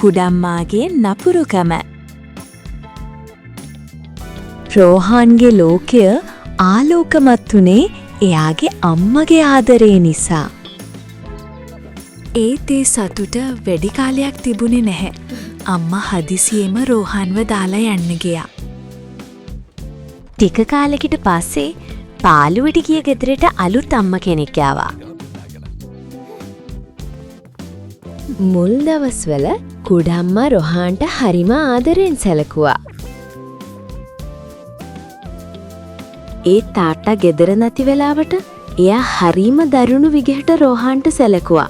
කුඩම්මාගේ නපුරුකම. රෝහන්ගේ ලෝකය ආලෝකමත් වුණේ එයාගේ අම්මගේ ආදරේ නිසා. ඒත් ඒ සතුට වැඩි කාලයක් තිබුණේ නැහැ. අම්මා හදිසියෙම රෝහන්ව දාලා යන්න ගියා. ටික කාලෙකට පස්සේ පාළුවට ගිය ගෙදරට අලුත් අම්ම කෙනෙක් ආවා. මුල් දවස්වල කුඩම්මා රෝහන්ට හරිම ආදරෙන් සැලකුවා. ඒ තාත්තා ගෙදර නැති වෙලාවට එයා හරිම දරුණු විදිහට රෝහන්ට සැලකුවා.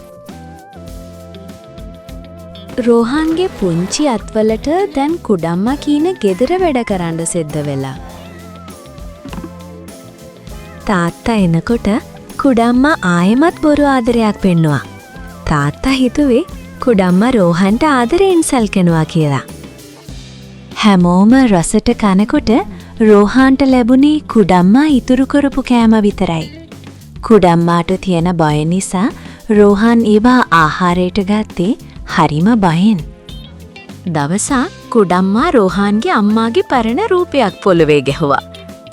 රෝහන්ගේ පුංචි අත්වලට දැන් කුඩම්මා කීන ගෙදර වැඩ කරන්න සිද්ධ වෙලා. තාත්තා එනකොට කුඩම්මා ආයෙමත් බොරු ආදරයක් පෙන්නුවා. තාත්තා හිතුවේ කුඩම්මා රෝහන්ට ආදරෙන් සැලකනවා කියලා. හැමෝම රසට කනකොට රෝහන්ට ලැබුණේ කුඩම්මා ඉතුරු කරපු කෑම විතරයි. කුඩම්මාට තියෙන බය නිසා රෝහන් ඒවා ආහාරයට ගත්තේ හරිම බයෙන්. දවසක් කුඩම්මා රෝහන්ගේ අම්මාගේ පරණ රූපයක් පොළවේ ගැහුවා.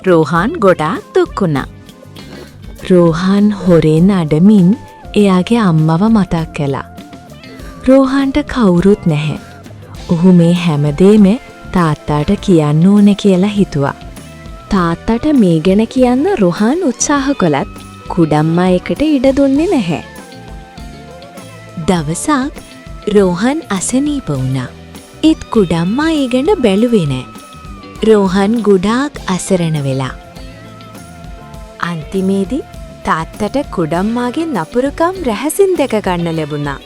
රෝහන් ගොඩාක් දුක් වුණා. රෝහන් හොරෙන් අඩමින් එයාගේ අම්මව මතක් කළා. රෝහන්ට කවුරුත් නැහැ. ඔහු මේ හැමදේම තාත්තාට කියන්න ඕනේ කියලා හිතුවා. තාත්තට මේ ගැන කියන්න රෝහන් උත්සාහ කළත් කුඩම්මා එකට ඉඩ දුන්නේ නැහැ. දවසක් රෝහන් අසනීප වුණා. ඒත් කුඩම්මා ඒ ගැන බැලුවේ නෑ. රෝහන් ගොඩාක් අසරණ වෙලා. අන්තිමේදී තාත්තට කුඩම්මාගේ නපුරුකම් රහසින් දැක ගන්න ලැබුණා.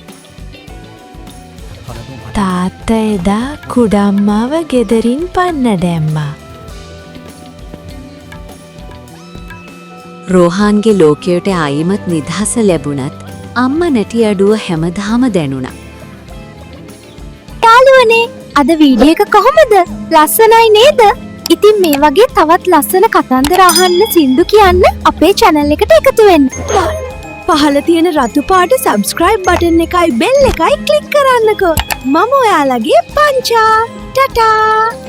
තාත්තා එදා කුඩම්මාව ගෙදරින් පන්න දැම්මා. රෝහන්ගේ ලෝකයට ආයිමත් නිදහස ලැබුණත් අම්ම නැටි අඩුව හැමදාම දැනුණා. යාළුවනේ, අද වීඩියෝ එක කොහොමද? ලස්සනයි නේද? ඉතින් මේ වගේ තවත් ලස්සන කතන්දර අහන්න සින්දු කියන්න අපේ channel එකට එකතු වෙන්න. පහළ තියෙන රතු පාට subscribe button එකයි bell එකයි click කරන්නකෝ. මම ඔයාලගේ පංචා. ටටා.